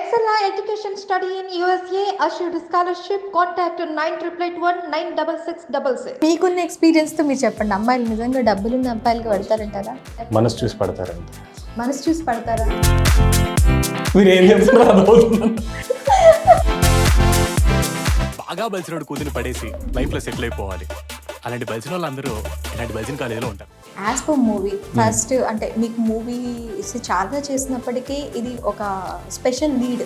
Excella Education Study in USA assured scholarship. Contact 9881 మీకున్న experience తో మీరు చెప్పండి, అమ్మాయిలు నిజంగా డబ్బులున్న అబ్బాయిలకి పడతారంటారా? మనసు చూసి పడతారండి. మనసు చూసి పడతారా? మీరు ఏం చెప్తున్నారు? బాగా బలిసినోడు కూతుని పడేసి లైఫ్ లో సెటిల్ అయిపోవాలి. అలాంటి బలిసిన వాళ్ళందరూ ఇలాంటి బలిసిన కాలేజీలో ఉంటారు. యాజ్ పర్ మూవీ ఫస్ట్ అంటే మీకు మూవీస్ చాలా చేసినప్పటికీ ఇది ఒక స్పెషల్ లీడ్.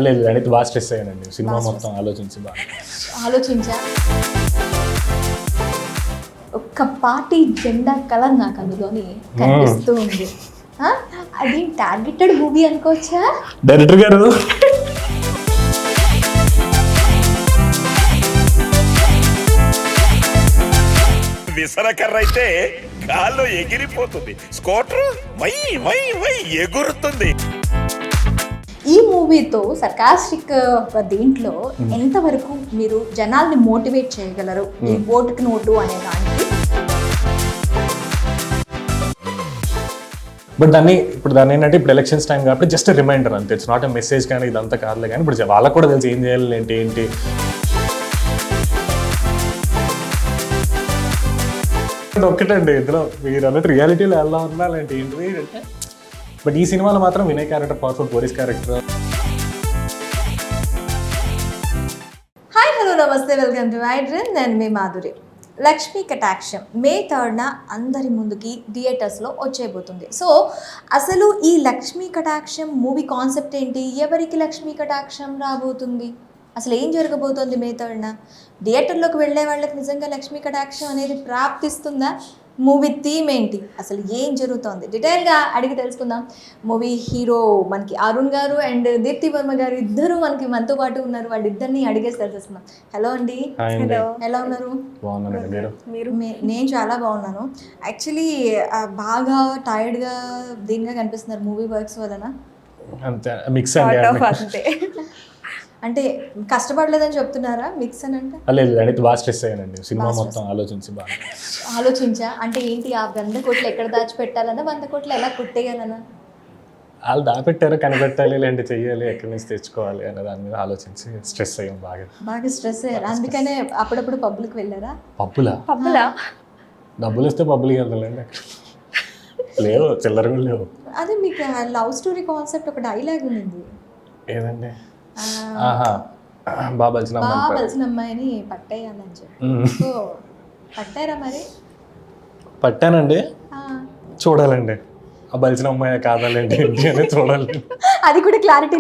లేదు అనేది బాగా స్ట్రెస్ అయ్యానండి. సినిమా మొత్తం ఆలోచించా. ఒక్క పార్టీ జెండా కలర్ నాకు అందులోని కనిపిస్తూ ఉంది. అది టార్గెటెడ్ మూవీ అనుకోవచ్చా డైరెక్టర్ గారు? విసరకర్ర అయితే గాల్లో ఎగిరిపోతుంది, స్కూటర్ వై వై వై ఎగురుతుంది. ఈ మూవీతో సర్కాస్టిక్ దీంట్లో ఎంతవరకు మీరు జనాల్ని మోటివేట్ చేయగలరు ఈ ఓటుకి నోటు అనే దానికి? బట్ దాన్ని ఏంటంటే ఇప్పుడు ఎలక్షన్స్ టైం కాబట్టి జస్ట్ రిమైండర్ అంతే. ఇట్స్ నాట్ ఎ మెసేజ్ కానీ ఇదంతా కాదులే. కానీ ఇప్పుడు వాళ్ళకు కూడా తెలిసి ఏం చేయాలి ఏంటి ఒక్కటండి. ఇందులో మీరు అన్నట్టు రియాలిటీలో ఎలా ఉన్నా ఏంటి అంటే, బట్ ఈ సినిమాలో మాత్రం Vinay character powerful, police character. Hi hello నమస్తే, వెల్కమ్ టు మై డ్రీమ్. నేను మీ మాధురి. లక్ష్మీ కటాక్షం May 3న అందరి ముందుకి థియేటర్స్లో వచ్చేయబోతుంది. సో అసలు ఈ లక్ష్మీ కటాక్షం మూవీ కాన్సెప్ట్ ఏంటి? ఎవరికి లక్ష్మీ కటాక్షం రాబోతుంది? అసలు ఏం జరగబోతోంది May 3న? థియేటర్లోకి వెళ్ళే వాళ్ళకి నిజంగా లక్ష్మీ కటాక్షం అనేది ప్రాప్తిస్తుందా? మూవీ థీమ్ ఏంటి? అసలు ఏం జరుగుతోంది? డీటెయిల్గా అడిగి తెలుసుకుందాం. మూవీ హీరో మనకి అరుణ్ గారు అండ్ దీప్తి వర్మ గారు ఇద్దరు మనతో పాటు ఉన్నారు. వాళ్ళిద్దరిని అడిగేసి తెలుసుకుందాం. హలో అండి. హలో, ఎలా ఉన్నారు? మీరు? నేను చాలా బాగున్నాను. యాక్చువల్లీ బాగా టైర్డ్గా దీనిగా కనిపిస్తున్నారు మూవీ వర్క్స్ వలన. మిక్స్ అంతే అంటే కష్టపడలేదని చెప్తున్నారా? మిక్స్ అని అంటే లేదు అనేది బాగా స్ట్రెస్ అయ్యానండి. సినిమా మొత్తం ఆలోచించా. అంటే ఏంటి ఆ 100 కోట్లు ఎక్కడ దాచిపెట్టాలన్నా 100 కోట్లు ఎలా కొట్టేయాలన్నా? వాళ్ళు దాపెట్టారో కనిపెట్టాలి, లేదంటే చెయ్యాలి, ఎక్కడి నుంచి తెచ్చుకోవాలి అనే దాని మీద ఆలోచించి స్ట్రెస్ అయ్యాం. బాగా స్ట్రెస్ అయ్యారు. అందుకనే అప్పుడప్పుడు పబ్లిక్ వెళ్ళారా? పబ్బులా డబ్బులు ఇస్తే పబ్బులకి వెళ్తాలండి. లేవు, చిల్లర కూడా లేవు. అదే మీకు లవ్ స్టోరీ కాన్సెప్ట్ ఒక డైలాగ్ ఉంది ఏదండి? బాబల్సిన అమ్మాయిని పట్టేయాలని చెప్పి. సో పట్టారా మరి? పట్టానండి. చూడాలండి ఆ బలిసిన అమ్మాయి కాదాలండి అని చూడాలి. అది కూడా క్లారిటీ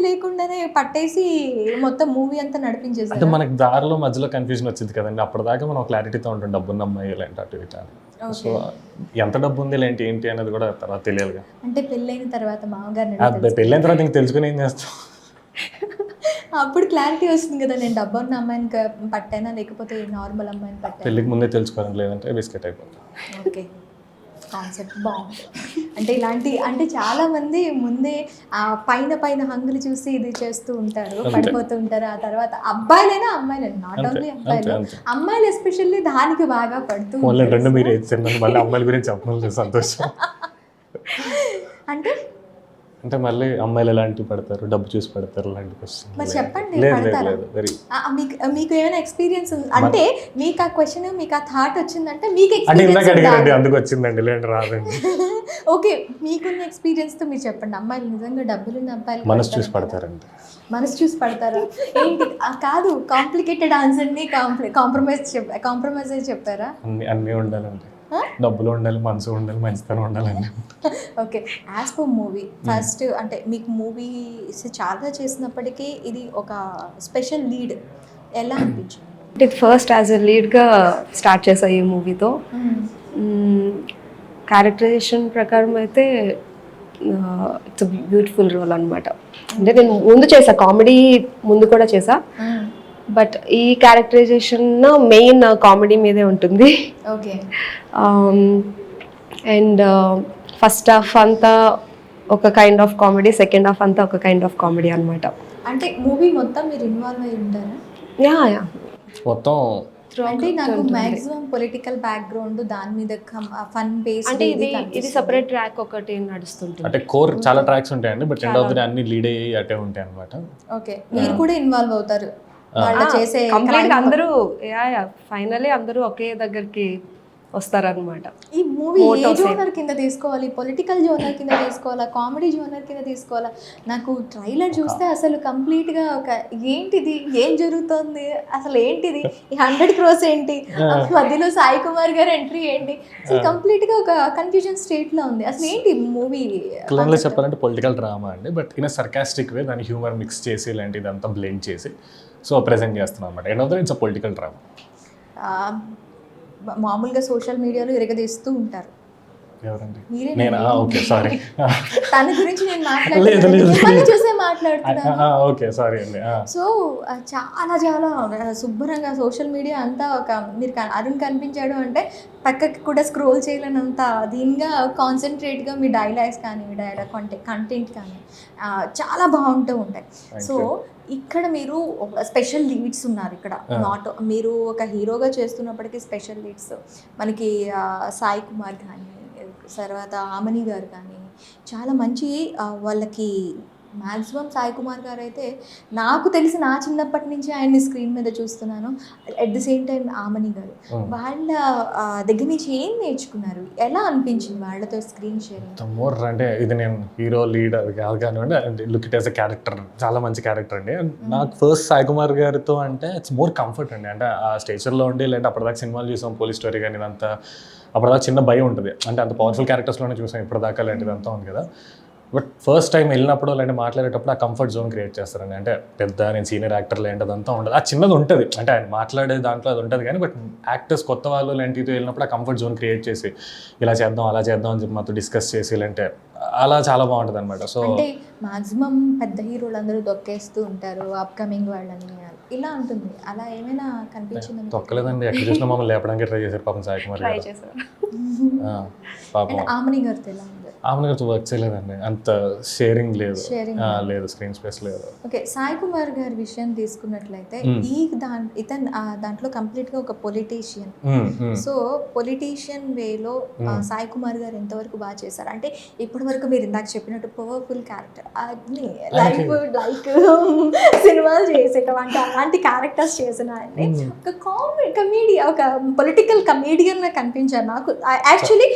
లేకుండానే పట్టేసి మొత్తం మూవీ అంతా నడిపించేసి అంటే మనకి దారిలో మధ్యలో కన్ఫ్యూజన్ వచ్చింది కదండి. అప్పటిదాకా మనం క్లారిటీతో ఉంటాం, డబ్బున్న అమ్మాయి ఇలాంటి అటు ఇటు. సో ఎంత డబ్బు ఉంది ఏంటి అనేది కూడా తర్వాత తెలియాలిగా. అంటే పెళ్ళైన తర్వాత మామగారు పెళ్ళైన తర్వాత ఇంక తెలుసుకుని ఏం చేస్తాం? అప్పుడు క్లారిటీ వస్తుంది కదా, నేను డబ్బు ఉన్న అమ్మాయిని పట్టానా లేకపోతే నార్మల్ అమ్మాయిని పట్టాను. పెళ్ళికి ముందే తెలుసుకోవాలి, లేదంటే బిస్కెట్ అయిపోతుంది. ఓకే, కాన్సెప్ట్ బాగుంది. అంటే అంటే చాలా మంది ముందే ఆ పైన హంగులు చూసి ఇది చేస్తూ ఉంటారు, పడిపోతూ ఉంటారు. ఆ తర్వాత అబ్బాయిలైనా అమ్మాయిలైనా, నాట్ ఓన్లీ అమ్మాయిలు ఎస్పెషల్లీ దానికి బాగా పడుతూ రెండు. మీరు మళ్ళీ అమ్మాయిల గురించి చెప్పమని సంతోషం. అంటే మళ్ళీ అమ్మాయిలు ఎలాంటివి పడతారు, డబ్బు చూసి పడతారు అలాంటి క్వశ్చన్ చెప్పండి. మీకు ఏమైనా ఎక్స్పీరియన్స్ అంటే మీకు ఆ క్వశ్చన్, మీకు ఆ థాట్ వచ్చిందంటే మీకు అందుకు వచ్చిందండి, లేదంటే రాదండి. ఓకే, మీకున్న ఎక్స్పీరియన్స్ తో మీరు చెప్పండి. అమ్మాయిలు నిజంగా డబ్బులున్న అబ్బాయిలు మనసు చూసి పడతారండి. మనసు చూసి పడతారా? ఏంటి కాదు, కాంప్లికేటెడ్ ఆన్సర్ ని కాంప్రమైజ్ చెప్పారా? అన్నీ ఉండాలండి, డబ్బులు ఉండాలి, మనసు ఉండాలి, మంచితనం ఉండాలండి. Okay, as per movie first అంటే మీకు మూవీస్ చాలా చేసినప్పటికీ ఇది ఒక స్పెషల్ లీడ్ ఎలా అనిపించింది? అంటే ఫస్ట్ యాజ్ ఎ లీడ్గా స్టార్ట్ చేసా ఈ మూవీతో. క్యారెక్టరైజేషన్ ప్రకారం అయితే ఇట్స్ బ్యూటిఫుల్ రోల్ అనమాట. అంటే నేను ముందు చేసా, కామెడీ ముందు కూడా చేసా, బట్ ఈ క్యారెక్టరైజేషన్ మెయిన్ కామెడీ మీదే ఉంటుంది. ఓకే, అండ్ ఫస్ట్ హాఫ్ అంతా ఒక kind of comedy, second half అంతా ఒక కైండ్ ఆఫ్ కామెడీ అనమాట. అంటే మూవీ మొత్తం మీరు ఇన్వాల్వ్ అయి ఉంటారా? యా మొత్తం అంటే నాకు మాక్సిమం పొలిటికల్ బ్యాక్గ్రౌండ్ దాని మీద ఫన్ బేస్ అంటే ఇది సెపరేట్ ట్రాక్ ఒకటి నడుస్తుంటుంది. అంటే కోర్ చాలా ట్రాక్స్ ఉంటాయండి, బట్ ఎండ్ ఆఫ్ ది అన్ని లీడ్ అయ్యి అటే ఉంటాయి అనమాట. ఓకే, మీరు కూడా ఇన్వాల్వ్ అవుతారు వాళ్ళు చేసే కంప్లీట్ గా అందరూ ఫైనలీ అందరూ ఒకే దగ్గరికి వస్తారనమాట. ఈ మూవీ ఏ జోనర్ కింద తీసుకోవాలి, పొలిటికల్ జోనర్ కింద తీసుకోవాలా, కామెడీ జోనర్ కింద తీసుకోవాలా? నాకు ట్రైలర్ చూస్తే అసలు కంప్లీట్ గా ఒక ఏంటిది, ఏం జరుగుతుంది, అసలు ఏంటిది, ఈ 100 crores ఏంటి, మధ్యలో సాయి కుమార్ గారు ఎంట్రీ ఏంటి, అసలు కంప్లీట్ గా ఒక కన్ఫ్యూజన్ స్టేట్ లో ఉంది. అసలు ఏంటి మూవీ? క్లీన్గా చెప్పాలంటే పొలిటికల్ డ్రామా అండి, బట్ ఇన్ సర్కాస్టిక్ వే దాని హ్యూమర్ మిక్స్ చేసి ఇలాంటి ఇదంతా బ్లెండ్ చేసి సో ప్రెజెంట్ చేస్తున్నాం అనమాట. End of the it's a political drama. మామూలుగా సోషల్ మీడియాలో ఎరగదీస్తూ ఉంటారు. ఎవరండి? మీరే. నేను ఓకే సారీ, తన గురించి నేను మాట్లాడుతున్నాను, చూసే మాట్లాడుతున్నాను. ఓకే సారీ అండి. సో చాలా చాలా శుభ్రంగా సోషల్ మీడియా అంతా ఒక మీరు అరుణ్ కనిపించాడు అంటే పక్కకి కూడా స్క్రోల్ చేయలేనంత దీనిగా కాన్సన్ట్రేట్గా మీ డైలాగ్స్ కానీ మీ డైలాగ్ కంటెంట్ కానీ చాలా బాగుంటూ ఉంటాయి. సో ఇక్కడ మీరు స్పెషల్ లీడ్స్ ఉన్నారు ఇక్కడ, నాట్ మీరు ఒక హీరోగా చేస్తున్నప్పటికీ స్పెషల్ లీడ్స్ మనకి సాయి కుమార్ కానీ తర్వాత ఆమని గారు కానీ చాలా మంచి వాళ్ళకి మ్యాక్సిమం సాయి కుమార్ గారు అయితే నాకు తెలిసి నా చిన్నప్పటి నుంచి ఆయన్ని స్క్రీన్ మీద చూస్తున్నాను. At the same time Aamani garu, వాళ్ళ దగ్గర నుంచి ఏం నేర్చుకున్నారు, ఎలా అనిపించింది వాళ్ళతో స్క్రీన్ షేరింగ్? మోర్ అంటే ఇది నేను హీరో లీడ్ అది కాదు కానివ్వండి, look it as a character, చాలా మంచి క్యారెక్టర్ అండి. నాకు ఫస్ట్ సాయి కుమార్ గారితో అంటే ఇట్స్ మోర్ కంఫర్ట్ అండి. అంటే ఆ స్టేషన్లో ఉండి లేదంటే అప్పటిదాకా సినిమాలు చూసాం, పోలీస్ స్టోరీ కానీ ఇదంతా అప్పటిదాకా చిన్న భయం ఉంటుంది. అంటే అంత పవర్ఫుల్ క్యారెక్టర్స్లోనే చూసాం ఇప్పటిదాకా లాంటిదంతా ఉంది కదా. బట్ ఫస్ట్ టైం వెళ్ళినప్పుడు లేదంటే మాట్లాడేటప్పుడు ఆ కంఫర్ట్ జోన్ క్రియేట్ చేస్తారండి. అంటే పెద్ద నేను సీనియర్ యాక్టర్ లాంటి అదంతా ఉండదు, ఆ చిన్నది ఉంటుంది. అంటే ఆయన మాట్లాడే దాంట్లో అది ఉంటుంది కానీ బట్ యాక్టర్స్ కొత్త వాళ్ళు లాంటితో వెళ్ళినప్పుడు ఆ కంఫర్ట్ జోన్ క్రియేట్ చేసి ఇలా చేద్దాం అలా చేద్దాం అని చెప్పి మాతో డిస్కస్ చేసి లేదంటే అలా చాలా బాగుంటుంది అనమాట. సో అంటే మాక్సిమం పెద్ద హీరోలు అందరూ దొక్కేస్తూ ఉంటారు అప్కమింగ్ వాళ్ళని, ఇలా ఉంటుంది. అలా ఏమైనా కనిపించింది? తొక్కలేదండి, ఎక్కడ చూసినా మమ్మల్ని లేపడానికి ట్రై చేశారు పాపం సాయి కుమార్ గారు. పాపం ఆమని గారితో ఎలా ఉంది? ఆమె గారితో వర్క్ చేయలేదండి, అంత షేరింగ్ లేదు, లేదు స్క్రీన్ స్పేస్ లేదు. ఓకే, సాయి కుమార్ గారి విషయం తీసుకున్నట్లయితే ఇతను దాంట్లో కంప్లీట్ గా ఒక పొలిటీషియన్. సో పొలిటీషియన్ వేలో సాయి కుమార్ గారు ఎంతవరకు బాగా చేశారు అంటే ఇప్పటి వరకు మీరు ఇందాక చెప్పినట్టు పవర్ఫుల్ క్యారెక్టర్ అగ్ని లైక్ సినిమాలు చేసేటటువంటి అలాంటి క్యారెక్టర్స్ చేసిన ఆయన్ని ఒక కమెడీ ఒక పొలిటికల్ కమేడియన్ గా కనిపించారు నాకు. యాక్చువల్లీ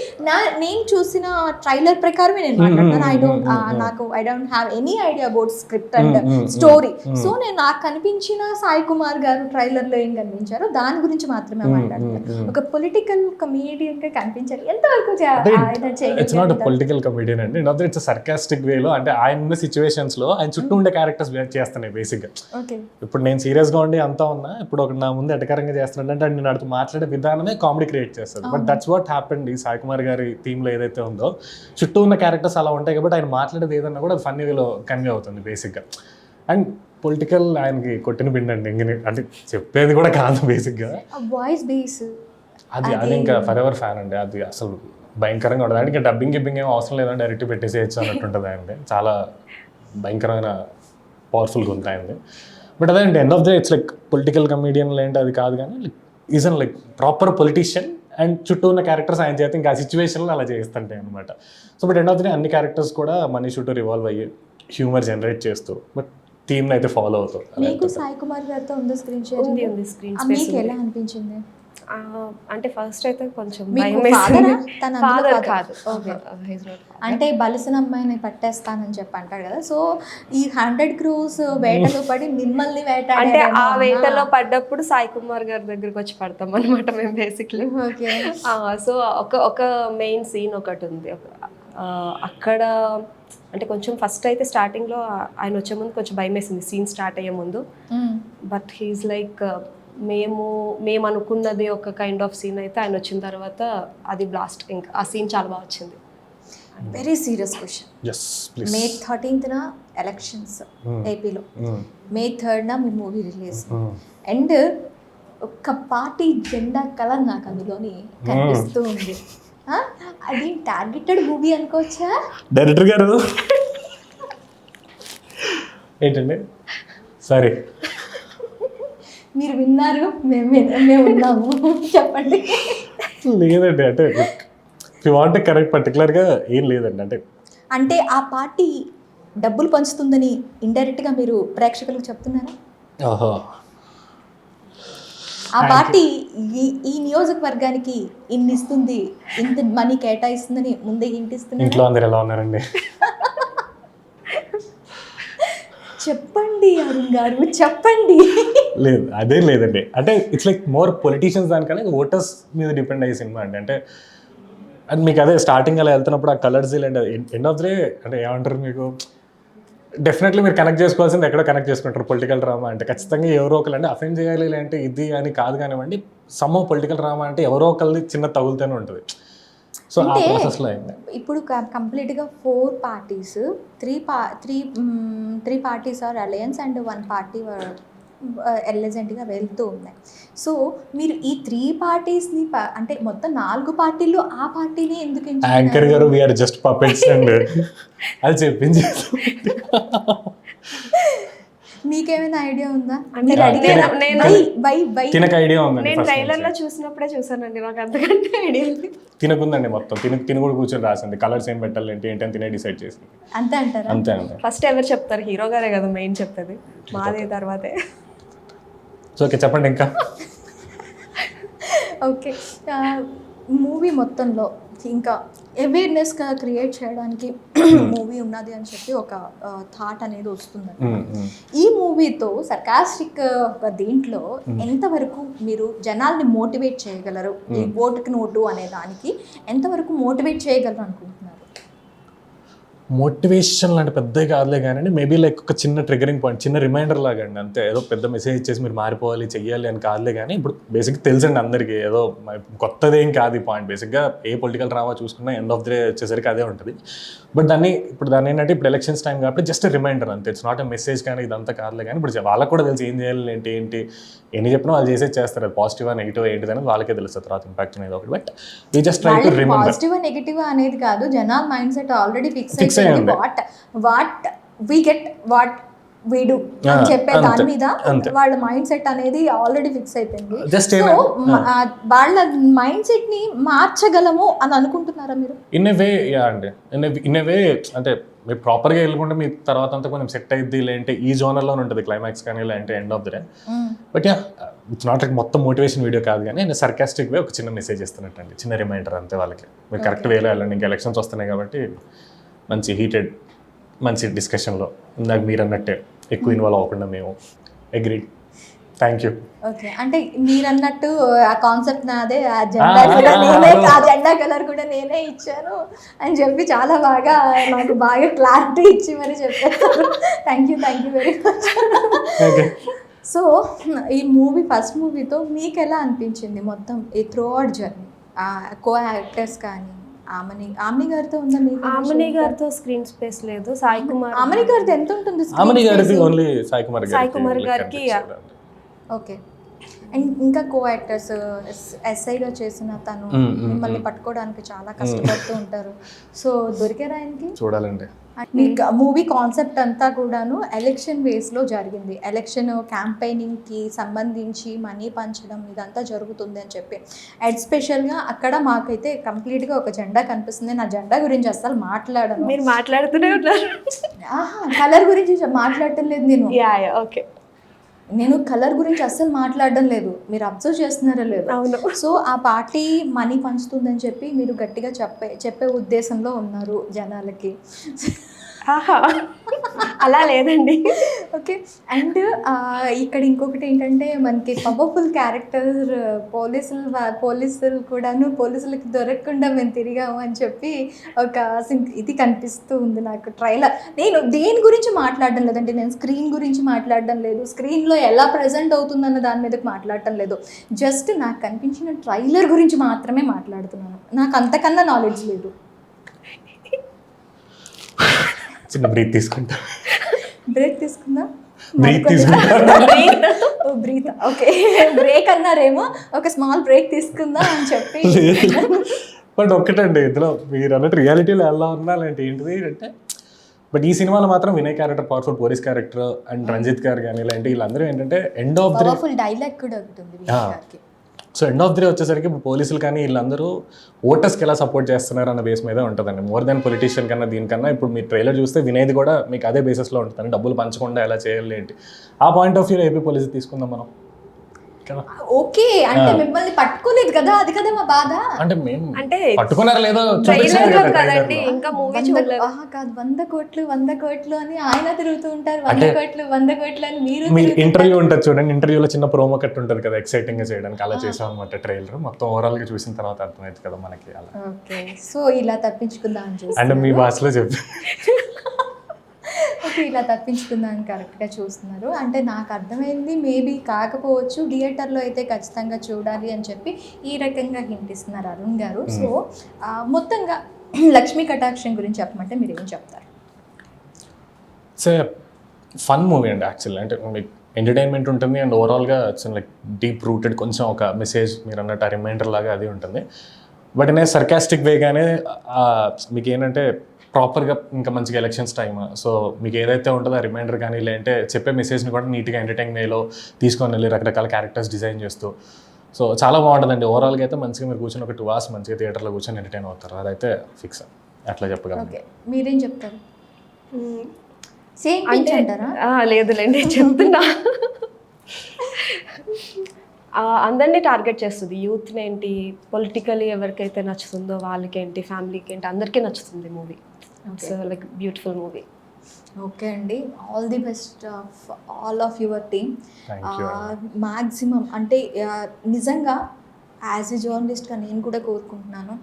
నేను చూసిన ట్రైలర్ ప్రకారమే నేను మాట్లాడుతాను. I don't have any idea about script and story. So నేను నాకు కనిపించిన సాయి కుమార్ గారు ట్రైలర్ లో ఏం కనిపించారో దాని గురించి మాత్రమే మాట్లాడతాను. ఒక పొలిటికల్ కమేడియన్ గా కనిపించారు. ఎంతవరకు ఇట్స్ నాట్ పొలిటికల్ కమేడియన్ అండి, ఇట్స్ సర్కాస్టిక్ వేలో. అంటే ఆయన ఉన్న సిచ్యువేషన్స్ లో ఆయన చుట్టూ ఉండే క్యారెక్టర్స్ చేస్తున్నాయి బేసిక్ గా. ఇప్పుడు నేను సీరియస్ గా ఉండి అంతా ఉన్నా, ఇప్పుడు ఒక నా ముందు ఎటకరంగా చేస్తున్నాడు అంటే నేను అడుగు మాట్లాడే విధానమే కామెడీ క్రియేట్ చేస్తుంది. బట్ దట్స్ వాట్ హ్యాపెండ్ ఈ సాయి కుమార్ గారి థీమ్ లో ఏదైతే ఉందో చుట్టూ ఉన్న క్యారెక్టర్స్ అలా ఉంటాయి కాబట్టి ఆయన మాట్లాడేది ఏదన్నా కూడా అది ఫన్నీ వేలో కన్వే అవుతుంది బేసిక్గా. అండ్ పొలిటికల్ ఆయనకి కొట్టిన పిండి అండి, అంటే చెప్పేది కూడా కాదు బేసిక్గా. వాయిస్ బేస్ అది ఇంకా ఫర్ ఎవర్ ఫ్యాన్ అండి, అది అసలు భయంకరంగా ఉంటుంది. అంటే ఇంకా డబ్బింగ్ గిబ్బింగ్ ఏం అవసరం లేదని డైరెక్ట్ పెట్టేసేయచ్చు అన్నట్టుంటుంది అండి. చాలా భయంకరమైన పవర్ఫుల్గా ఉంటాయండి. బట్ అదే అండి end of the it's like political comedian ఏంటి అది కాదు కానీ like is an like proper politician and చుట్టూ ఉన్న క్యారెక్టర్స్ ఆయన చేత ఇంకా ఆ సిచ్యువేషన్లో అలా చేస్తుంటాయి అనమాట. So but end of the అన్ని క్యారెక్టర్స్ కూడా మనీ చుట్టూ రివాల్వ్ అయ్యి హ్యూమర్ జనరేట్ చేస్తూ బట్ థీమ్ని అయితే ఫాలో అవుతాం. మీకు సాయి కుమార్ గారితో ఉంది స్క్రీన్ షేర్? ఉంది స్క్రీన్ మీకు ఎలా అనిపించింది? అంటే ఫస్ట్ అయితే కొంచెం అంటే బలిసిన అమ్మాయిని పట్టేస్తానని చెప్పి అంటాడు కదా. సో ఈ 100 crores వేటలో పడి మిమ్మల్ని అంటే ఆ వేటలో పడ్డప్పుడు సాయి కుమార్ గారి దగ్గరికి వచ్చి పడతాం అనమాట మేము బేసిక్లీ. ఓకే, సో ఒక మెయిన్ సీన్ ఒకటి ఉంది అక్కడ. అంటే కొంచెం ఫస్ట్ అయితే స్టార్టింగ్లో ఆయన వచ్చే ముందు కొంచెం భయం వేసింది సీన్ స్టార్ట్ అయ్యే ముందు. బట్ హీఈస్ లైక్ మేము అనుకున్నది ఒక కైండ్ ఆఫ్ సీన్ అయితే ఆయన వచ్చిన తర్వాత అది బ్లాస్ట్. ఇంకా ఆ సీన్ చాలా బాగా వచ్చింది. Very serious question. May 13th elections ఏపీలో, May 3rd me movie release and ఒక పార్టీ జెండా కలర్ నాకు అందులోని కనిపిస్తూ ఉంది. అది టార్గెటెడ్ మూవీ అనుకోవచ్చా? డైరెక్టర్ గారు ఏంటండి సరే మీరు విన్నారు, మేము ఉన్నాము. చెప్పండి. లేదండి, అంటే యూ వాంట్ కరెక్ట్ పర్టికులర్గా ఏం లేదండి. అంటే ఆ పార్టీ డబ్బులు పంచుతుందని ఇండైరెక్ట్గా మీరు ప్రేక్షకులకు చెప్తున్నారా? ఓహో, ఆ పార్టీ ఈ నియోజకవర్గానికి ఇన్ని ఇస్తుంది, ఇంత మనీ కేటాయిస్తుందని ముందే ఇంటిస్తున్నారు. ఇంట్లో అందరు ఎలా ఉన్నారండి? చెప్పండి అరుణ్ గారు, చెప్పండి. లేదు, అదే లేదండి. అంటే ఇట్స్ లైక్ మోర్ పొలిటీషియన్స్ దానికన్నా ఓటర్స్ మీద డిపెండ్ అయ్యే సినిమా అండి. అంటే అది మీకు అదే స్టార్టింగ్ అలా వెళ్తున్నప్పుడు ఆ colours and end of the day అంటే ఏమంటారు, మీకు డెఫినెట్లీ మీరు కనెక్ట్ చేసుకోవాల్సింది ఎక్కడో కనెక్ట్ చేసుకుంటారు. పొలిటికల్ డ్రామా అంటే ఖచ్చితంగా ఎవరో ఒకరు అంటే అఫెండ్ చేయాలి అంటే ఇది అని కాదు కానివ్వండి, సమ్ పొలిటికల్ డ్రామా అంటే ఎవరో ఒకరిది చిన్న తగులుతూనే ఉంటుంది. సో ఆ ప్రాసెస్లో అయింది. ఇప్పుడు కంప్లీట్గా 4 parties, 3 parties are alliance and 1 party ఎలిజెంట్గా వెళ్తూ ఉన్నాయి. సో మీరు ఈ 3 పార్టీస్ని అంటే మొత్తం 4 పార్టీలు ఆ పార్టీని ఎందుకు యాంకర్ గారు వీఆర్ జస్ట్ పపెట్స్ అండ్ అది చెప్పింది. మీకేమైనా ఐడియా ఉందా? అంటే తినక ఐడియా ఉందండి. నేను ట్రైలర్ లో చూసినప్పుడే చూసానండి, నాకు అంతకంటే ఐడియా ఉంది. తినకుందండి మొత్తం తిన కూడా కూర్చొని రాసింది, కలర్స్ ఏం పెట్టాలి ఏంటి అని తినే డిసైడ్ చేసింది. అంతే అంటారా? అంతే అండి. ఫస్ట్ ఎవరు చెప్తారు? హీరో గారే కదా మెయిన్ చెప్పేది, మాదే తర్వాతే. సో ఓకే, చెప్పండి ఇంకా. ఓకే, మూవీ మొత్తంలో ఇంకా అవేర్నెస్గా క్రియేట్ చేయడానికి మూవీ ఉన్నది అని చెప్పి ఒక థాట్ అనేది వస్తుంది. ఈ మూవీతో సర్కాస్టిక్ ఒక దీంట్లో ఎంతవరకు మీరు జనాల్ని మోటివేట్ చేయగలరు? ఈ ఓటుకి నోటు అనే దానికి ఎంతవరకు మోటివేట్ చేయగలరు అనుకుంటున్నారు? మోటివేషన్ లాంటి పెద్దగా కాదులే కానీ మేబీ లైక్ ఒక చిన్న ట్రిగరింగ్ పాయింట్, చిన్న రిమైండర్ లాగా అండి. అంతే, ఏదో పెద్ద మెసేజ్ ఇచ్చేసి మీరు మారిపోవాలి చెయ్యాలి అని కాదులే కానీ ఇప్పుడు బేసిక్గా తెలుసండి అందరికీ, ఏదో కొత్తదేం కాదు ఈ పాయింట్. బేసిక్గా ఏ పొలిటికల్ డ్రామా చూసుకున్నా ఎండ్ ఆఫ్ ద డే వచ్చేసరికి అదే ఉంటుంది. బట్ దాన్ని ఏంటంటే ఇప్పుడు ఎలక్షన్స్ టైం కాబట్టి జస్ట్ రిమైండర్ అంతే. ఇట్స్ నాట్ ఎ మెసేజ్ కానీ ఇదంతా కాదులే కానీ ఇప్పుడు వాళ్ళకి కూడా తెలిసి ఏం చేయాలి ఏంటి ఎన్ని చెప్పినా వాళ్ళు చేస్తారు. అది పాజిటివ్ నెగిటివ్ ఏంటిది అనేది వాళ్ళకే తెలుస్తుంది తర్వాత ఇంపాక్ట్ అనేది ఒకటి. But we just try to remember. Positive negative అనేది కాదు, జనాల మైండ్ సెట్ ఆల్రెడీ ఫిక్స్ అయిపోయింది. What we get what we do అని చెప్పే దాని మీద వాళ్ళ మైండ్ సెట్ అనేది ఆల్రెడీ ఫిక్స్ అయిపోయింది. సో వాళ్ళ మైండ్ సెట్ ని మార్చగలము అని అనుకుంటున్నారా మీరు? ఇన్ ఎ వే యా అండి, ఇన్ ఎ వే అంటే మీరు ప్రాపర్గా వెళ్ళకుంటే మీ తర్వాత అంతా కొంచెం సెట్ అయ్యిద్ది. లేదంటే ఈ జోనర్లోనే ఉంటుంది క్లైమాక్స్ కానీ, లేదంటే end of the day. But yeah, it's not like మొత్తం మోటివేషన్ వీడియో కాదు కానీ నేను సర్కాస్టిక్ వే ఒక చిన్న మెసేజ్ ఇస్తున్నట్టండి, చిన్న రిమైండర్ అంతే వాళ్ళకి. మీరు కరెక్ట్ వేలో వెళ్ళండి, ఇంకా ఎలక్షన్స్ వస్తున్నాయి కాబట్టి మంచి హీటెడ్ మంచి డిస్కషన్లో ఇందాక మీరు అన్నట్టే ఎక్కువ ఇన్వాల్వ్ అవ్వకుండా మేము అగ్రీడ్. Thank you. ఓకే, అంటే మీరు అన్నట్టు ఆ కాన్సెప్ట్ నాదే, ఆ జెండా కూడా నేనే, ఆ జెండా కలర్ కూడా నేనే ఇచ్చాను అని చెప్పి చాలా బాగా నాకు బాగా క్లారిటీ ఇచ్చి మరి చెప్పారు. Thank you very much. So ఈ మూవీ ఫస్ట్ మూవీతో మీకు ఎలా అనిపించింది మొత్తం ఈ through out journey? Co actors కానీ ఆమని గారితో ఉందా? మీకు ఆమని గారితో స్క్రీన్ స్పేస్ లేదు. సాయి కుమార్, ఆమని గారితో ఎంత ఉంటుంది? ఆమని గారికి ఓన్లీ సాయి కుమార్ గారికి. ఓకే, అండ్ ఇంకా కో యాక్టర్స్ ఎస్ఐగా చేసిన తను మిమ్మల్ని పట్టుకోవడానికి చాలా కష్టపడుతూ ఉంటారు. సో దొరికారా ఆయనకి? చూడాలండి. మూవీ కాన్సెప్ట్ అంతా కూడాను ఎలక్షన్ వేస్లో జరిగింది. ఎలక్షన్ క్యాంపెయినింగ్కి సంబంధించి మనీ పంచడం ఇదంతా జరుగుతుంది అని చెప్పి ఎస్పెషల్గా అక్కడ మాకైతే కంప్లీట్గా ఒక జెండా కనిపిస్తుంది. నా జెండా గురించి అసలు మాట్లాడను. మీరు మాట్లాడుతూనే ఉన్నారు. కలర్ గురించి మాట్లాడటం లేదు నేను. ఓకే, నేను కలర్ గురించి అస్సలు మాట్లాడడం లేదు. మీరు అబ్జర్వ్ చేస్తున్నారా లేదు? అవును. సో ఆ పార్టీ మనీ పంచుతుందని చెప్పి మీరు గట్టిగా చెప్పే ఉద్దేశంలో ఉన్నారు జనాలకి. అలా లేదండి. ఓకే, అండ్ ఇక్కడ ఇంకొకటి ఏంటంటే మనకి పవర్ఫుల్ క్యారెక్టర్ పోలీసులు కూడాను పోలీసులకి దొరకకుండా మేము తిరిగాము అని చెప్పి ఒక ఇది కనిపిస్తూ ఉంది నాకు ట్రైలర్. నేను దేని గురించి మాట్లాడడం లేదండి, నేను స్క్రీన్ గురించి మాట్లాడడం లేదు, స్క్రీన్లో ఎలా ప్రజెంట్ అవుతుందన్న దాని మీద మాట్లాడటం లేదు. జస్ట్ నాకు కనిపించిన ట్రైలర్ గురించి మాత్రమే మాట్లాడుతున్నాను. నాకు అంతకన్నా నాలెడ్జ్ లేదు. చిన్న బ్రీత్ తీసుకుంటా. తీసుకుందా? బ్రీత్ ఓకే, బ్రేక్ అన్నారేమో, ఒక స్మాల్ బ్రేక్ తీసుకుందా అని చెప్పి. బట్ ఒక్కటండి, ఇందులో మీరు అన్నట్టు రియాలిటీలో ఎలా ఉన్నా అంటే ఏంటిది అంటే బట్ ఈ సినిమాలో మాత్రం Vinay character powerful police character and Ranjith garu కానీ ఇలాంటి వీళ్ళందరూ ఏంటంటే end of the powerful dialogue కూడా ఉంటుంది వినయ్ గారికి. So end of the day వచ్చేసరికి పోలీసులు కానీ వీళ్ళందరూ ఓటర్స్కి ఎలా సపోర్ట్ చేస్తున్నారు అన్న బేస్ మీద ఉంటుందండి. మోర్ దెన్ పొలిటీషియన్ కన్నా దీనికన్నా ఇప్పుడు మీరు ట్రైలర్ చూస్తే వినయ్ది కూడా మీకు అదే బేసిస్లో ఉంటుంది. డబ్బులు పంచకుండా ఎలా చేయాలి ఏంటి ఆ పాయింట్ ఆఫ్ వ్యూలో ఏపీ పోలీసు తీసుకుందాం మనం కదా. ఓకే, అంటే మిమ్మల్ని పట్టుకోలేదు కదా, అది కదా మా బాధ. అంటే మేము అంటే పట్టుకున్నారో లేదో ట్రైలర్ చూపించారు కదా కదండి, ట్రైలర్లో. ఇంకా మూవీ చూడలేదు. కాదు, 100 కోట్లు 100 కోట్లు అని ఆయన తిరుగుతూ ఉంటారు, 100 కోట్లు 100 కోట్లు అని మీరు మీరు ఇంటర్వ్యూ ఉంటుంది చూడండి, ఇంటర్వ్యూలో చిన్న ప్రోమో కట్ ఉంటుంది కదా ఎక్సైటింగ్ గా చేయడానికి, అలా చేసాం అనమాట ట్రైలర్. మొత్తం ఓవరాల్ గా చూసిన తర్వాత అర్థమైంది కదా మనకి అలా. ఓకే, సో ఇలా తప్పించుకుందాం అని చూసి అండ్ మీ భాషలో చెప్పి ఓకే, ఇలా తప్పించుకుందాం కరెక్ట్గా చూస్తున్నారు. అంటే నాకు అర్థమైంది, మేబీ కాకపోవచ్చు, థియేటర్లో అయితే ఖచ్చితంగా చూడాలి అని చెప్పి ఈ రకంగా హింట్ ఇస్తున్నారు అరుణ్ గారు. సో మొత్తంగా లక్ష్మీ కటాక్షం గురించి చెప్పమంటే మీరు ఏం చెప్తారు? ఇట్స్ ఫన్ మూవీ అండి యాక్చువల్లీ. అంటే మీకు ఎంటర్టైన్మెంట్ ఉంటుంది అండ్ ఓవరాల్గా ఇట్స్ లైక్ డీప్ రూటెడ్, కొంచెం ఒక మెసేజ్ మీరు అన్నట్టు రిమైండర్ లాగా అది ఉంటుంది. బట్ ఇన్ ఏ సర్కాస్టిక్ వేగానే మీకు ఏంటంటే ప్రాపర్గా ఇంకా మంచిగా ఎలక్షన్స్ టైమ్, సో మీకు ఏదైతే ఉంటుందో ఆ రిమైండర్ కానీ లేదంటే చెప్పే మెసేజ్ని కూడా నీట్గా ఎంటర్టైన్ వేలో తీసుకొని వెళ్ళి రకరకాల క్యారెక్టర్స్ డిజైన్ చేస్తూ, సో చాలా బాగుంటుందండి. ఓవరాల్గా అయితే మంచిగా మీరు కూర్చొని ఒక 2 hours మంచిగా థియేటర్లో కూర్చొని ఎంటర్టైన్ అవుతారు, అదైతే ఫిక్స్ అట్లా చెప్పగలను. ఓకే, మీరేం చెప్తారు? సేమ్ పించ్ అంటారా? లేదులేండి, చెప్తున్నా. అందరినీ టార్గెట్ చేస్తుంది, యూత్ని ఏంటి, పొలిటికలీ ఎవరికైతే నచ్చుతుందో వాళ్ళకేంటి, ఫ్యామిలీకి ఏంటి, అందరికీ నచ్చుతుంది movie. It's like beautiful movie. Okay అండి, all the best of all of your team. Thank you. Maximum అంటే నిజంగా యాజ్ ఎ జర్నలిస్ట్గా నేను కూడా కోరుకుంటున్నాను,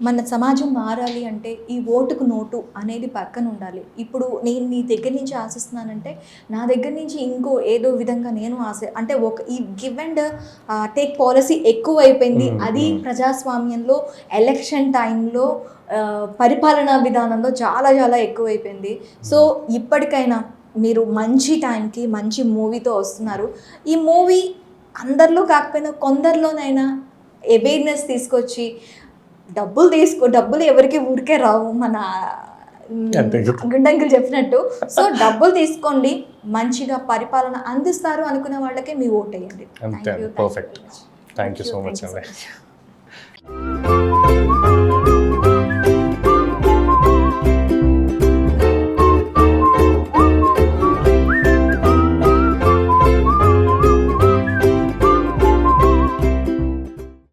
మన సమాజం మారాలి అంటే ఈ ఓటుకు నోటు అనేది పక్కన ఉండాలి. ఇప్పుడు నేను నీ దగ్గర నుంచి ఆశిస్తున్నానంటే నా దగ్గర నుంచి ఇంకో ఏదో విధంగా నేను అంటే ఈ గివ్ అండ్ టేక్ పాలసీ ఎక్కువ అయిపోయింది. అది ప్రజాస్వామ్యంలో ఎలక్షన్ టైంలో పరిపాలనా విధానంలో చాలా చాలా ఎక్కువైపోయింది. సో ఇప్పటికైనా మీరు మంచి టైంకి మంచి మూవీతో వస్తున్నారు. ఈ మూవీ అందరిలో కాకపోయినా కొందరిలోనైనా అవేర్నెస్ తీసుకొచ్చి డబ్బులు ఎవరికి ఊరికే రావు, మన గుండంకులు చెప్పినట్టు. సో డబ్బులు తీసుకోండి, మంచిగా పరిపాలన అందిస్తారు అనుకునే వాళ్ళకే మీ ఓట్ వేయండి. అంతే, perfect. Thank you so much అండి.